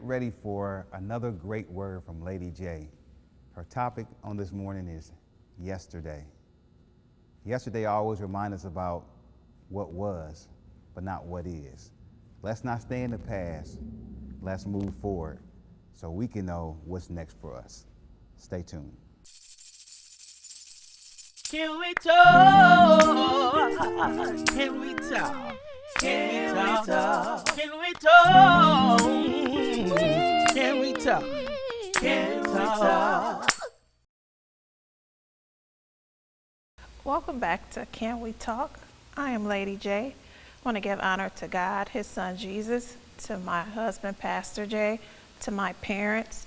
ready for another great word from Lady J. Her topic on this morning is yesterday. Yesterday always reminds us about what was, but not what is. Let's not stay in the past. Let's move forward so we can know what's next for us. Stay tuned. Can we talk? Can we talk? Can we talk? Can we talk? Can we talk? Can we talk? Welcome back to Can We Talk? I am Lady J. I want to give honor to God, His Son Jesus, to my husband, Pastor J, to my parents,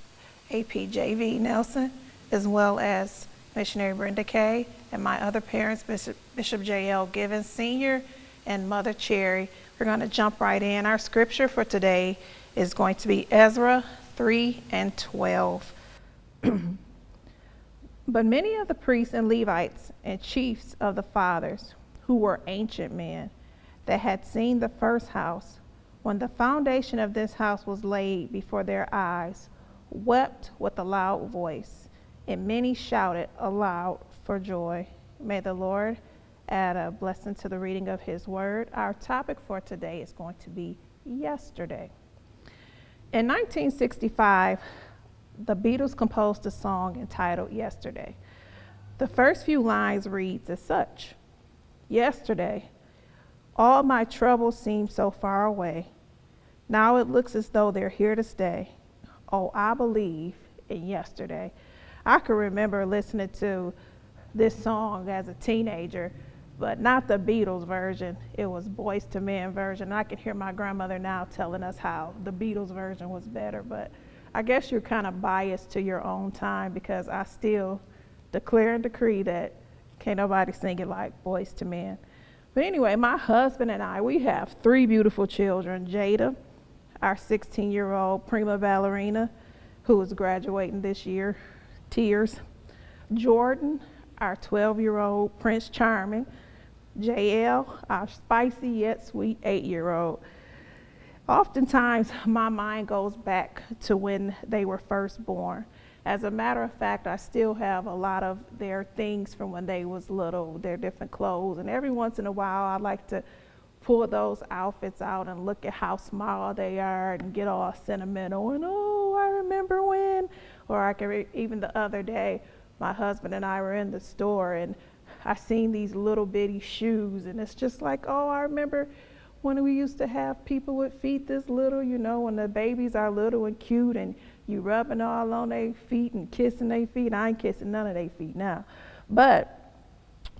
APJV Nelson, as well as Missionary Brenda Kay, and my other parents, Bishop J.L. Givens Sr. and Mother Cherry. We're going to jump right in. Our scripture for today is going to be Ezra 3:12. But many of the priests and Levites and chiefs of the fathers, who were ancient men, that had seen the first house, when the foundation of this house was laid before their eyes, wept with a loud voice, and many shouted aloud for joy. May the Lord add a blessing to the reading of His word. Our topic for today is going to be yesterday. In 1965, the Beatles composed a song entitled Yesterday. The first few lines reads as such: Yesterday, all my troubles seem so far away. Now it looks as though they're here to stay. Oh, I believe in yesterday. I can remember listening to this song as a teenager, but not the Beatles version. It was Boyz II Men version. I can hear my grandmother now telling us how the Beatles version was better, but I guess you're kind of biased to your own time, because I still declare and decree that can't nobody sing it like Boyz II Men. But anyway, my husband and I, we have 3 beautiful children. Jada, our 16-year-old prima ballerina, who is graduating this year, tears. Jordan, our 12-year-old Prince Charming. JL, our spicy yet sweet 8-year-old. Oftentimes, my mind goes back to when they were first born. As a matter of fact, I still have a lot of their things from when they was little, their different clothes. And every once in a while, I like to pull those outfits out and look at how small they are and get all sentimental and, oh, I remember when. Or I can even the other day, my husband and I were in the store and I seen these little bitty shoes, and it's just like, oh, I remember when we used to have people with feet this little, you know, when the babies are little and cute and you rubbing all on their feet and kissing their feet. I ain't kissing none of their feet now. But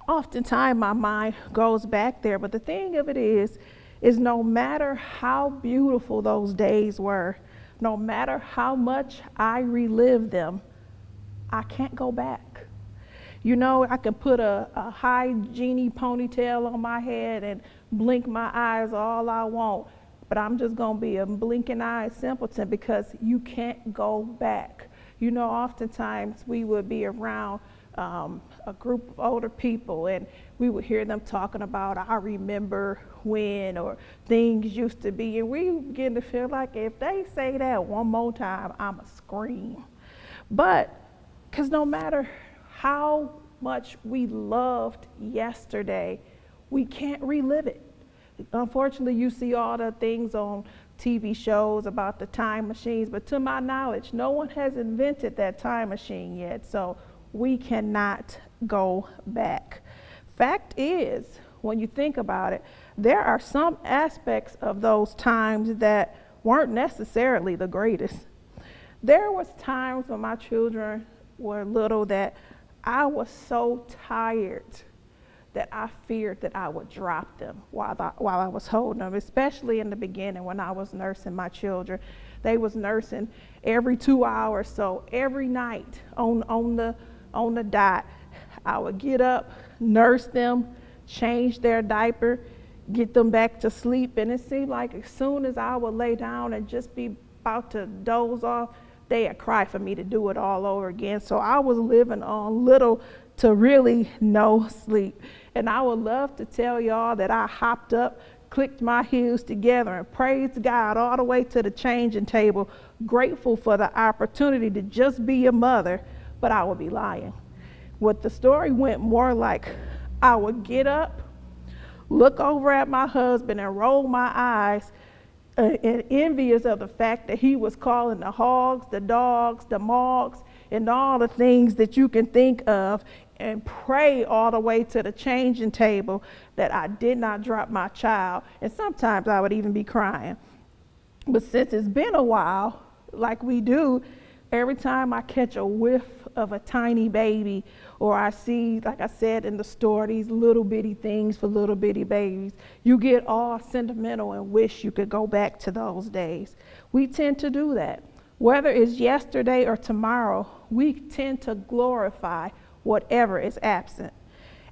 oftentimes my mind goes back there. But the thing of it is no matter how beautiful those days were, no matter how much I relive them, I can't go back. You know, I can put a high genie ponytail on my head and blink my eyes all I want, but I'm just going to be a blinking-eyed simpleton, because you can't go back. You know, oftentimes we would be around a group of older people and we would hear them talking about, I remember when, or things used to be, and we begin to feel like if they say that one more time, I'ma scream. But, because no matter how much we loved yesterday, we can't relive it. Unfortunately, you see all the things on TV shows about the time machines, but to my knowledge, no one has invented that time machine yet, so we cannot go back. Fact is, when you think about it, there are some aspects of those times that weren't necessarily the greatest. There was times when my children were little that I was so tired that I feared that I would drop them while I was holding them, especially in the beginning when I was nursing my children. They was nursing every 2 hours, so every night on the dot, I would get up, nurse them, change their diaper, get them back to sleep, and it seemed like as soon as I would lay down and just be about to doze off, they'd cry for me to do it all over again. So I was living on little to really no sleep. And I would love to tell y'all that I hopped up clicked my heels together and praised God all the way to the changing table, grateful for the opportunity to just be a mother, but I would be lying. What the story went more like, I would get up, look over at my husband and roll my eyes, and envious of the fact that he was calling the hogs, the dogs, the mogs, and all the things that you can think of, and pray all the way to the changing table that I did not drop my child. And sometimes I would even be crying. But since it's been a while, like we do, every time I catch a whiff of a tiny baby, or I see, like I said in the store, these little bitty things for little bitty babies, you get all sentimental and wish you could go back to those days. We tend to do that. Whether it's yesterday or tomorrow, we tend to glorify whatever is absent.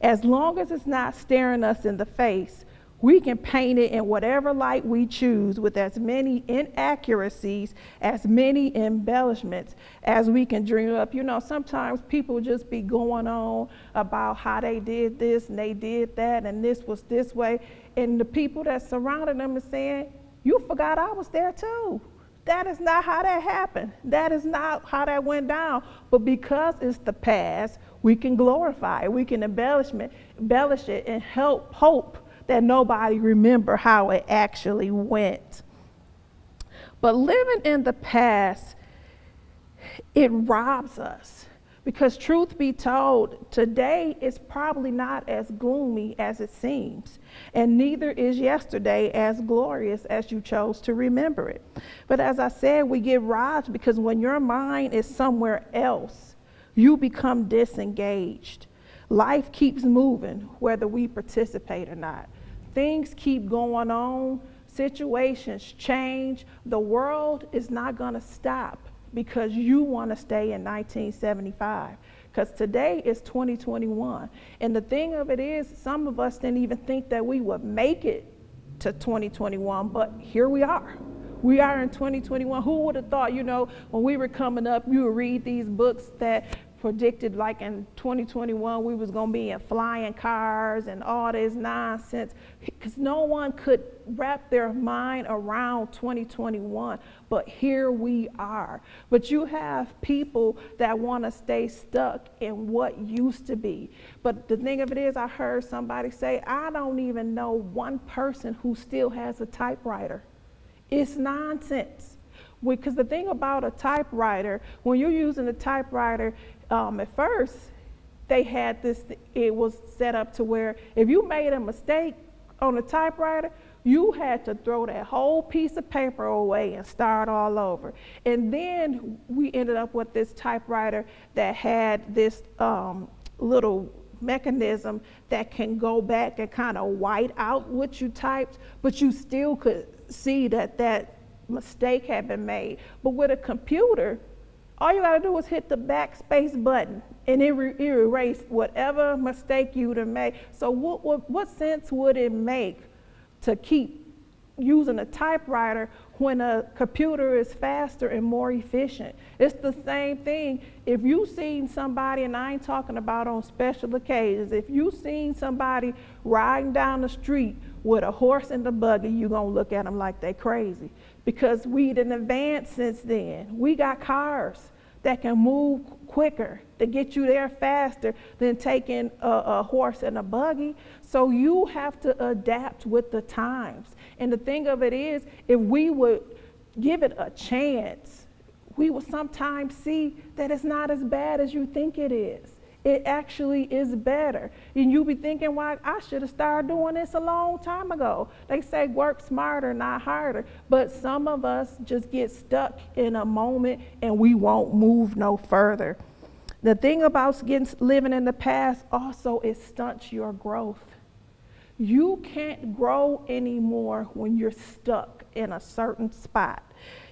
As long as it's not staring us in the face, we can paint it in whatever light we choose with as many inaccuracies, as many embellishments as we can dream up. You know, sometimes people just be going on about how they did this and they did that and this was this way. And the people that surrounded them are saying, you forgot I was there too. That is not how that happened. That is not how that went down. But because it's the past, we can glorify it. We can embellish it and hope that nobody remember how it actually went. But living in the past, it robs us. Because truth be told, today is probably not as gloomy as it seems, and neither is yesterday as glorious as you chose to remember it. But as I said, we get robbed because when your mind is somewhere else, you become disengaged. Life keeps moving whether we participate or not. Things keep going on, situations change. The world is not going to stop because you want to stay in 1975. Because today is 2021. And the thing of it is, some of us didn't even think that we would make it to 2021, but here we are. We are in 2021. Who would have thought, you know, when we were coming up, you would read these books that predicted like in 2021 we was going to be in flying cars and all this nonsense, because no one could wrap their mind around 2021, but here we are. But you have people that want to stay stuck in what used to be. But the thing of it is, I heard somebody say, I don't even know one person who still has a typewriter. It's nonsense. Because the thing about a typewriter, when you're using a typewriter, at first, they had this, it was set up to where if you made a mistake on a typewriter, you had to throw that whole piece of paper away and start all over. And then we ended up with this typewriter that had this little mechanism that can go back and kind of white out what you typed, but you still could see that that mistake had been made. But with a computer, all you gotta do is hit the backspace button and it erased whatever mistake you'd have made. So what sense would it make to keep using a typewriter when a computer is faster and more efficient? It's the same thing. If you seen somebody, and I ain't talking about on special occasions, if you seen somebody riding down the street with a horse and a buggy, you gonna look at them like they crazy. Because we didn't advance since then. We got cars that can move quicker, to get you there faster than taking a horse and a buggy. So you have to adapt with the times. And the thing of it is, if we would give it a chance, we will sometimes see that it's not as bad as you think it is. It actually is better. And you be thinking, why, I should have started doing this a long time ago. They say work smarter, not harder. But some of us just get stuck in a moment and we won't move no further. The thing about living in the past also, it stunts your growth. You can't grow anymore when you're stuck in a certain spot.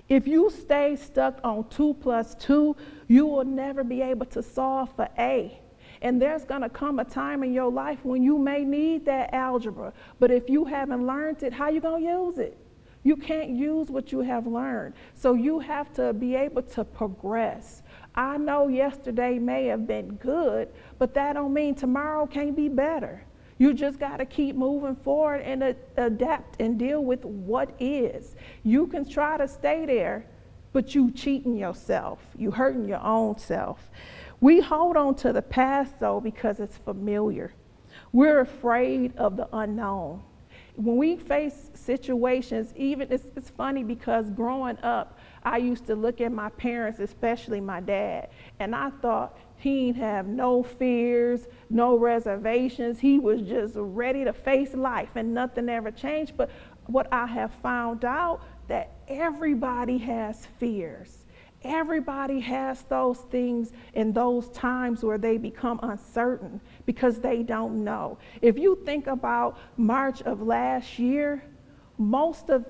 If you stay stuck on 2 + 2, you will never be able to solve for A. And there's gonna come a time in your life when you may need that algebra. But if you haven't learned it, how you gonna use it? You can't use what you have learned. So you have to be able to progress. I know yesterday may have been good, but that don't mean tomorrow can't be better. You just got to keep moving forward and adapt and deal with what is. You can try to stay there, but you cheating yourself. You hurting your own self. We hold on to the past, though, because it's familiar. We're afraid of the unknown. When we face situations, even it's funny because growing up, I used to look at my parents, especially my dad, and I thought he didn't have no fears, no reservations. He was just ready to face life and nothing ever changed. But what I have found out, that everybody has fears. Everybody has those things in those times where they become uncertain because they don't know. If you think about March of last year, most of,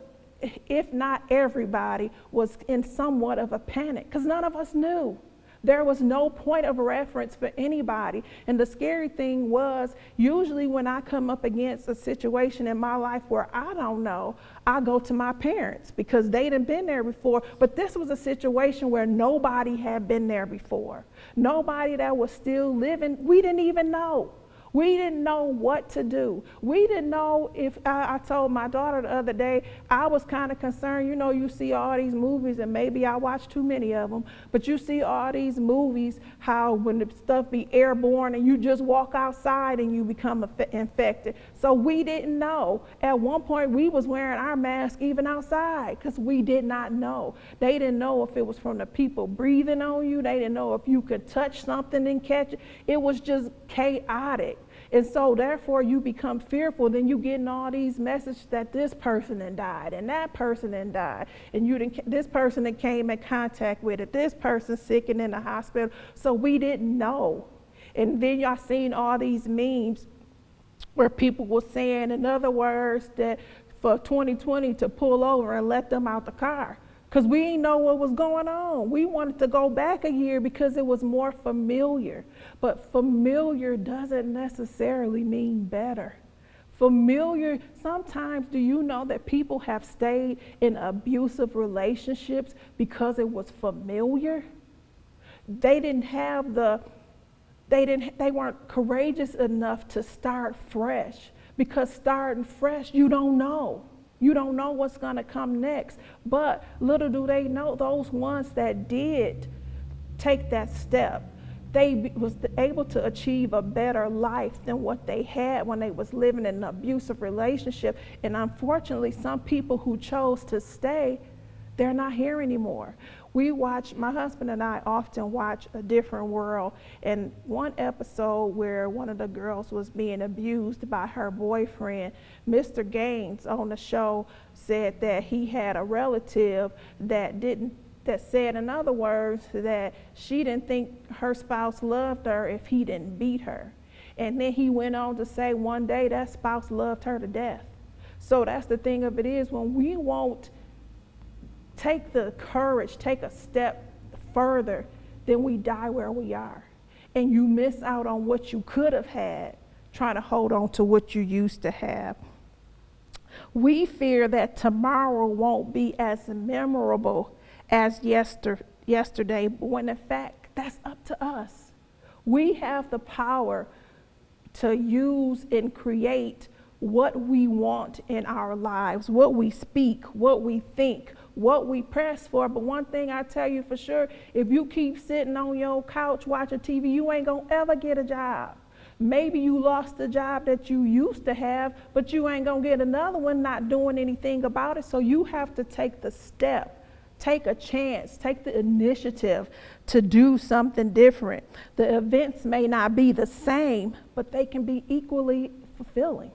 if not everybody, was in somewhat of a panic because none of us knew. There was no point of reference for anybody. And the scary thing was, usually when I come up against a situation in my life where I don't know, I go to my parents because they done been there before. But this was a situation where nobody had been there before. Nobody that was still living, we didn't even know. We didn't know what to do. We didn't know if, I told my daughter the other day, I was kind of concerned, you know, you see all these movies, and maybe I watch too many of them, but you see all these movies, how when the stuff be airborne and you just walk outside and you become infected. So we didn't know. At one point, we was wearing our mask even outside because we did not know. They didn't know if it was from the people breathing on you. They didn't know if you could touch something and catch it. It was just chaotic. And so therefore you become fearful. Then you getting all these messages that this person then died and that person then died. And this person that came in contact with it, this person sick and in the hospital. So we didn't know. And then y'all seen all these memes where people were saying, in other words, that for 2020 to pull over and let them out the car. Because we didn't know what was going on. We wanted to go back a year because it was more familiar. But familiar doesn't necessarily mean better. Familiar, sometimes do you know that people have stayed in abusive relationships because it was familiar? They weren't courageous enough to start fresh, because starting fresh, you don't know. You don't know what's going to come next. But little do they know, those ones that did take that step, they was able to achieve a better life than what they had when they was living in an abusive relationship. And unfortunately, some people who chose to stay, they're not here anymore. My husband and I often watch A Different World, and one episode where one of the girls was being abused by her boyfriend, Mr. Gaines on the show said that he had a relative that said, in other words, that she didn't think her spouse loved her if he didn't beat her. And then he went on to say one day that spouse loved her to death. So that's the thing of it is, when we won't take the courage, take a step further, then we die where we are. And you miss out on what you could have had, trying to hold on to what you used to have. We fear that tomorrow won't be as memorable as yesterday, when in fact, that's up to us. We have the power to use and create what we want in our lives, what we speak, what we think, what we press for. But one thing I tell you for sure, if you keep sitting on your couch watching TV, you ain't gonna ever get a job. Maybe you lost the job that you used to have, but you ain't gonna get another one not doing anything about it. So you have to take the step, take a chance, take the initiative to do something different. The events may not be the same, but they can be equally fulfilling.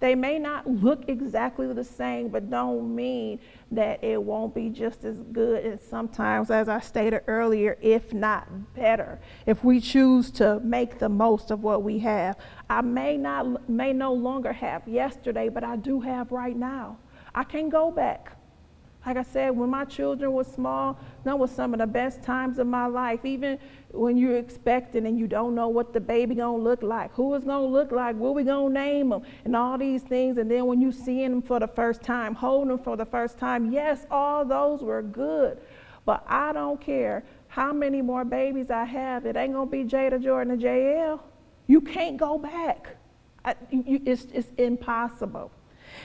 They may not look exactly the same, but don't mean that it won't be just as good, and sometimes, as I stated earlier, if not better, if we choose to make the most of what we have. I may no longer have yesterday, but I do have right now. I can go back. Like I said, when my children were small, that was some of the best times of my life. Even when you're expecting and you don't know what the baby gonna look like, who it's gonna look like, what we gonna name them, and all these things. And then when you seeing them for the first time, holding them for the first time, yes, all those were good. But I don't care how many more babies I have, it ain't gonna be Jada, Jordan, and JL. You can't go back. It's impossible.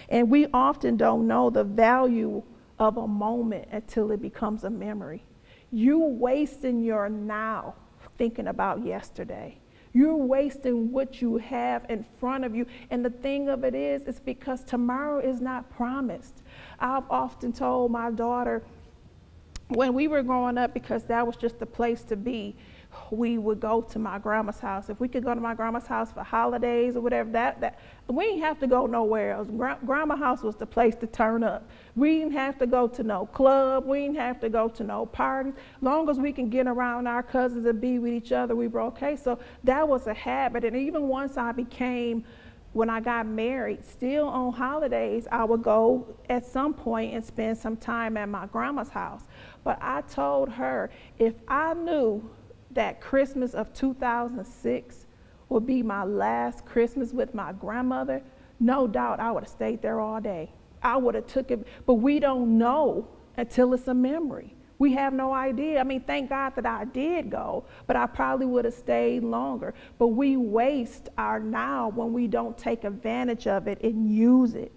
And we often don't know the value of a moment until it becomes a memory. You wasting your now thinking about yesterday. You're wasting what you have in front of you. And the thing of it is, it's because tomorrow is not promised. I've often told my daughter, when we were growing up, because that was just the place to be, we would go to my grandma's house. If we could go to my grandma's house for holidays or whatever, that we didn't have to go nowhere else. Grandma's house was the place to turn up. We didn't have to go to no club. We didn't have to go to no parties. Long as we can get around our cousins and be with each other, we were okay. So that was a habit. And even once when I got married, still on holidays, I would go at some point and spend some time at my grandma's house. But I told her, if I knew that Christmas of 2006 would be my last Christmas with my grandmother, no doubt I would have stayed there all day. I would have took it, but we don't know until it's a memory. We have no idea. I mean, thank God that I did go, but I probably would have stayed longer. But we waste our now when we don't take advantage of it and use it.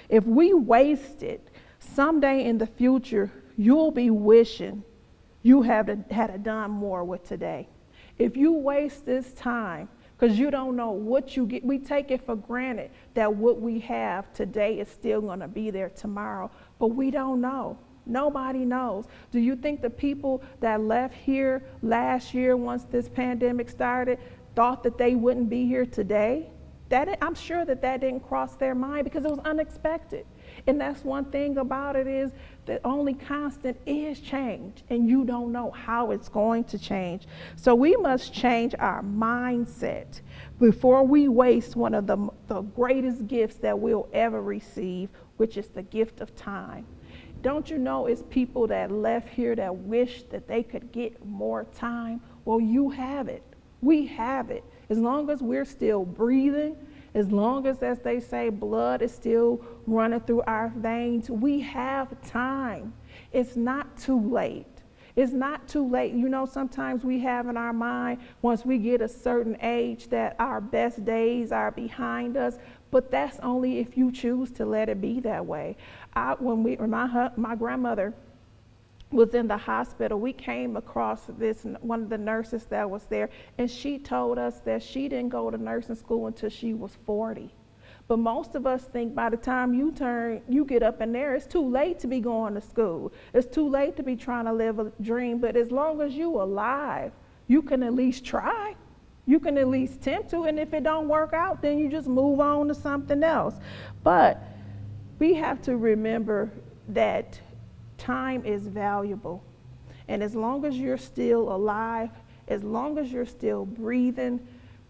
If we waste it, someday in the future, you'll be wishing you had done more with today. If you waste this time, because you don't know what you get, we take it for granted that what we have today is still going to be there tomorrow, but we don't know. Nobody knows. Do you think the people that left here last year once this pandemic started thought that they wouldn't be here today? I'm sure that didn't cross their mind because it was unexpected. And that's one thing about it is that only constant is change, and you don't know how it's going to change. So we must change our mindset before we waste one of the greatest gifts that we'll ever receive, which is the gift of time. Don't you know it's people that left here that wish that they could get more time? Well, you have it. We have it. As long as we're still breathing, as long as they say, blood is still running through our veins, we have time. It's not too late. It's not too late. You know, sometimes we have in our mind, once we get a certain age, that our best days are behind us, but that's only if you choose to let it be that way. When my grandmother was in the hospital, we came across one of the nurses that was there, and she told us that she didn't go to nursing school until she was 40. But most of us think by the time you get up in there, it's too late to be going to school. It's too late to be trying to live a dream, but as long as you're alive, you can at least try. You can at least attempt to, and if it don't work out, then you just move on to something else. But we have to remember that time is valuable. And as long as you're still alive, as long as you're still breathing,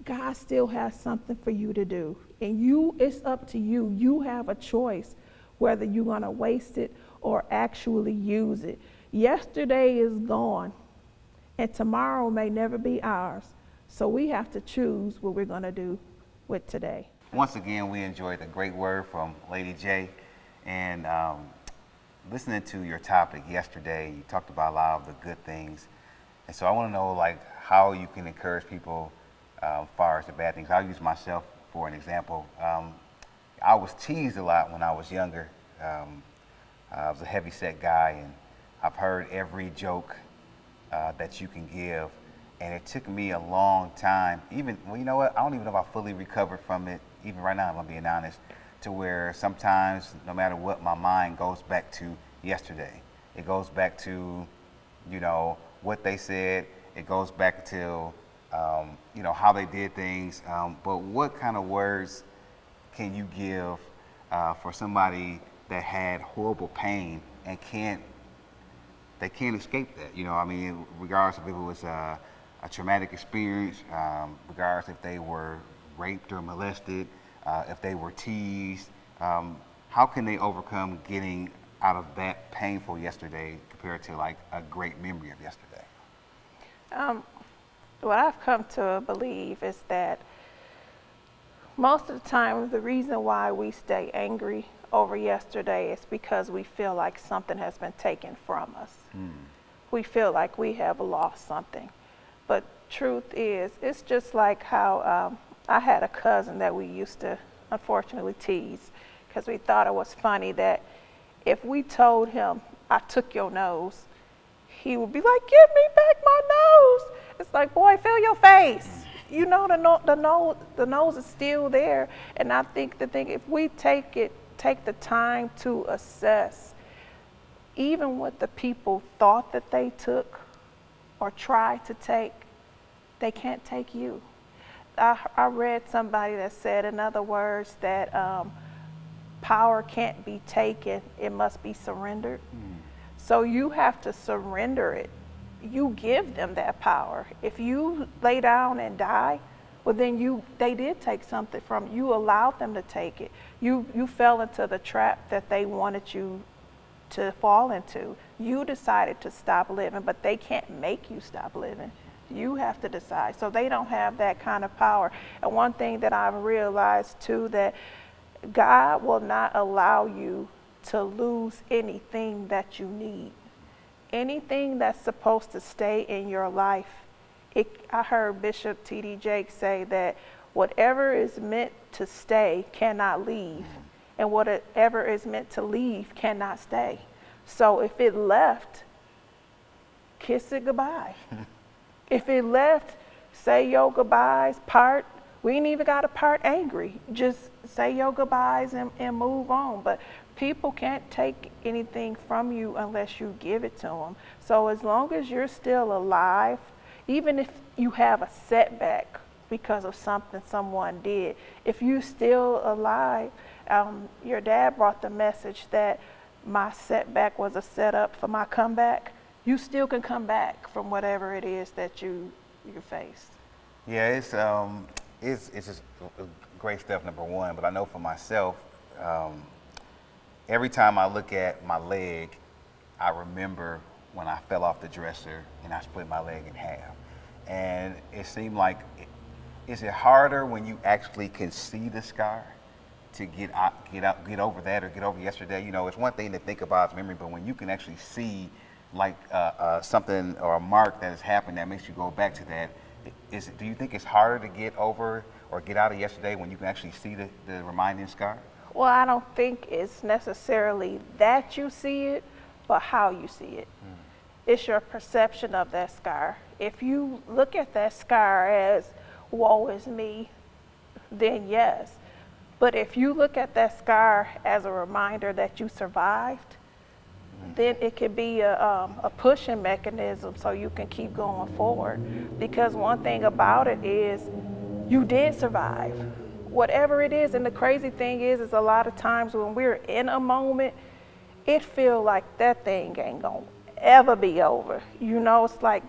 God still has something for you to do. And it's up to you. You have a choice whether you're going to waste it or actually use it. Yesterday is gone, and tomorrow may never be ours. So we have to choose what we're going to do with today. Once again, we enjoyed the great word from Lady J. And listening to your topic yesterday, you talked about a lot of the good things. And so I want to know, like, how you can encourage people as far as the bad things. I'll use myself for an example. I was teased a lot when I was younger. I was a heavy-set guy, and I've heard every joke that you can give. And it took me a long time, you know what? I don't even know if I fully recovered from it, even right now, if I'm being honest, to where sometimes, no matter what, my mind goes back to yesterday. It goes back to, what they said. It goes back to, how they did things. But what kind of words can you give for somebody that had horrible pain and they can't escape that? Regardless if it was a traumatic experience, regardless if they were raped or molested, if they were teased, how can they overcome getting out of that painful yesterday compared to like a great memory of yesterday? What I've come to believe is that most of the time the reason why we stay angry over yesterday is because we feel like something has been taken from us. We feel like we have lost something. But truth is, it's just like how I had a cousin that we used to unfortunately tease because we thought it was funny that if we told him, I took your nose, he would be like, give me back my nose. It's like, boy, feel your face. You know, the nose is still there. And I think the thing, if we take the time to assess, even what the people thought that they took or tried to take, they can't take you. I read somebody that said, in other words, that power can't be taken, it must be surrendered. So you have to surrender it. You give them that power. If you lay down and die, well then they did take something from you. You allowed them to take it. You fell into the trap that they wanted you to fall into. You decided to stop living, but they can't make you stop living. You have to decide. So they don't have that kind of power. And one thing that I've realized too, that God will not allow you to lose anything that you need. Anything that's supposed to stay in your life. I heard Bishop T.D. Jakes say that whatever is meant to stay cannot leave, and whatever is meant to leave cannot stay. So if it left, kiss it goodbye. If it left, say your goodbyes, part. We ain't even got to part angry. Just say your goodbyes and move on. But people can't take anything from you unless you give it to them. So as long as you're still alive, even if you have a setback because of something someone did, if you're still alive, your dad brought the message that my setback was a setup for my comeback. You still can come back from whatever it is that you faced. Yeah, it's just great stuff, number one. But I know for myself, every time I look at my leg, I remember when I fell off the dresser and I split my leg in half. And it seemed like, is it harder when you actually can see the scar to get over that or get over yesterday? You know, it's one thing to think about as memory, but when you can actually see like something or a mark that has happened that makes you go back to that, do you think it's harder to get over or get out of yesterday when you can actually see the reminding scar? Well, I don't think it's necessarily that you see it, but how you see it. It's your perception of that scar. If you look at that scar as, woe is me, then yes. But if you look at that scar as a reminder that you survived, then it could be a pushing mechanism so you can keep going forward. Because one thing about it is you did survive. Whatever it is, and the crazy thing is a lot of times when we're in a moment, it feels like that thing ain't gonna ever be over. You know, it's like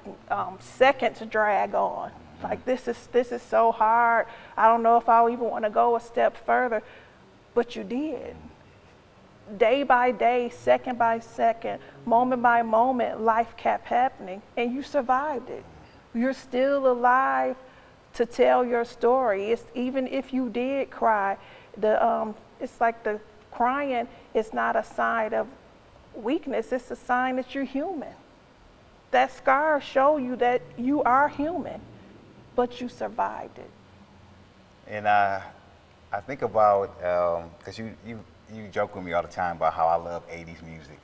seconds drag on. Like this is so hard. I don't know if I even want to go a step further, but you did. Day by day, second by second, moment by moment, life kept happening, and you survived it. You're still alive to tell your story. It's even if you did cry, it's like the crying is not a sign of weakness. It's a sign that you're human. That scar show you that you are human, but you survived it. And I think about, because you joke with me all the time about how I love 80s music.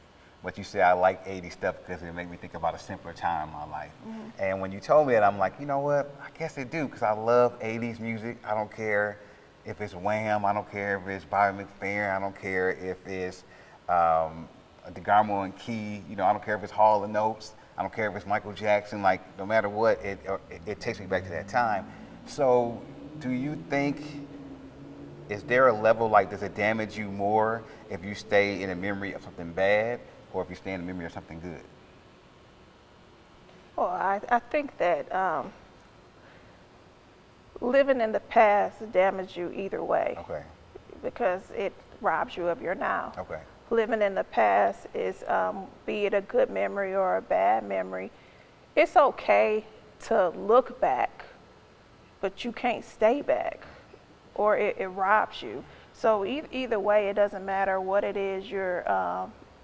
But you say I like 80s stuff because it made me think about a simpler time in my life. And when you told me that, I'm like, you know what? I guess I do, because I love 80s music. I don't care if it's Wham. I don't care if it's Bobby McFerrin. I don't care if it's DeGarmo and Key. You know, I don't care if it's Hall & Oates. I don't care if it's Michael Jackson. Like, no matter what, it takes me back to that time. So do you think, is there a level, like, does it damage you more if you stay in a memory of something bad or if you stay in a memory of something good? Well, I think that living in the past damages you either way. Okay. Because it robs you of your now. Okay. Living in the past is, be it a good memory or a bad memory, it's okay to look back, but you can't stay back, or it robs you. So either way, it doesn't matter what it is you're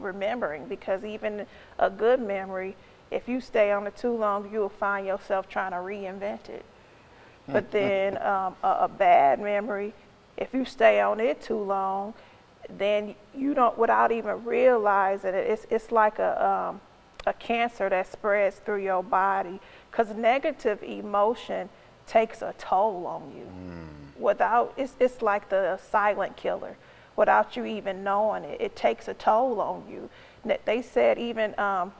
remembering, because even a good memory, if you stay on it too long, you'll find yourself trying to reinvent it. But then a bad memory, if you stay on it too long, then you don't, without even realizing it, it's like a cancer that spreads through your body, because negative emotion takes a toll on you. It's like the silent killer. Without you even knowing it, it takes a toll on you. They said even, I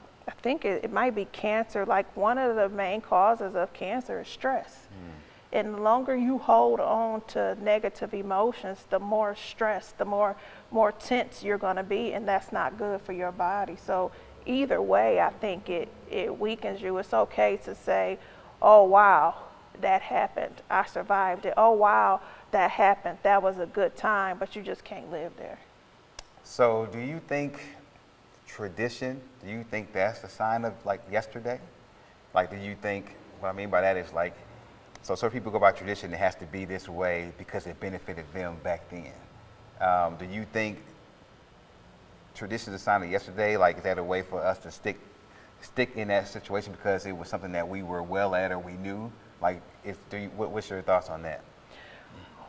think it might be cancer, like one of the main causes of cancer is stress. And the longer you hold on to negative emotions, the more stressed, the more tense you're going to be, and that's not good for your body. So either way, I think it weakens you. It's okay to say, oh, wow, that happened. I survived it. Oh, wow, that happened. That was a good time, but you just can't live there. So do you think tradition, do you think that's a sign of like yesterday? Like, do you think, what I mean by that is like, so certain people go by tradition, it has to be this way because it benefited them back then. Do you think tradition is a sign of yesterday? Like, is that a way for us to stick in that situation because it was something that we were well at or we knew? Like, what's your thoughts on that?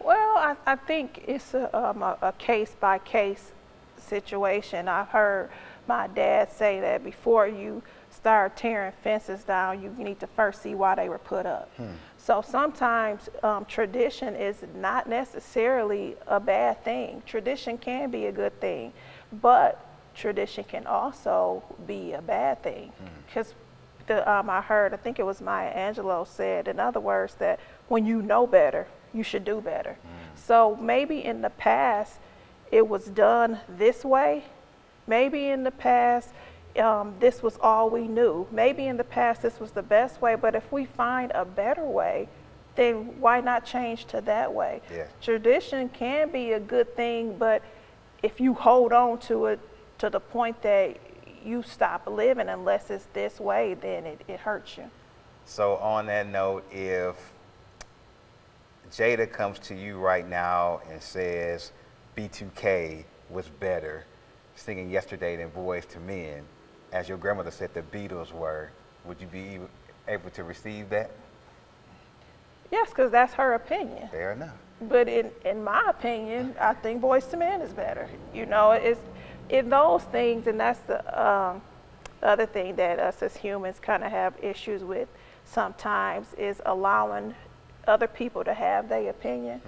Well, I think it's a case-by-case situation. I've heard my dad say that before you start tearing fences down, you need to first see why they were put up. So sometimes tradition is not necessarily a bad thing. Tradition can be a good thing, but tradition can also be a bad thing. Because I think it was Maya Angelou said, in other words, that when you know better, you should do better. So maybe in the past, it was done this way. Maybe in the past, this was all we knew. Maybe in the past, this was the best way, but if we find a better way, then why not change to that way? Yeah. Tradition can be a good thing, but if you hold on to it to the point that you stop living unless it's this way, then it hurts you. So on that note, if Jada comes to you right now and says B2K was better, singing Yesterday than Boys to Men, as your grandmother said the Beatles were, would you be able to receive that? Yes, because that's her opinion. Fair enough. But in my opinion, I think Boys to Men is better. You know, it's in those things, and that's the other thing that us as humans kind of have issues with sometimes, is allowing other people to have their opinion.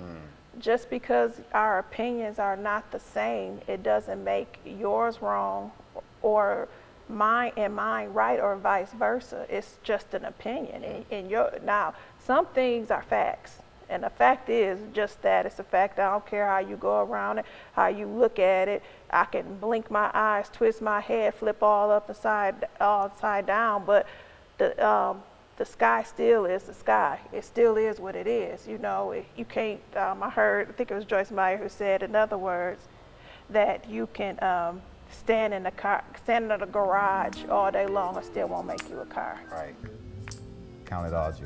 Just because our opinions are not the same, it doesn't make yours wrong or mine right, or vice versa. It's just an opinion. Now, some things are facts, and the fact is just that it's a fact. I don't care how you go around it, how you look at it. I can blink my eyes, twist my head, flip all upside down, but the sky still is the sky. It still is what it is. You know, you can't. I think it was Joyce Meyer who said, in other words, that you can stand in the garage all day long and still won't make you a car. Right. Count it all joy.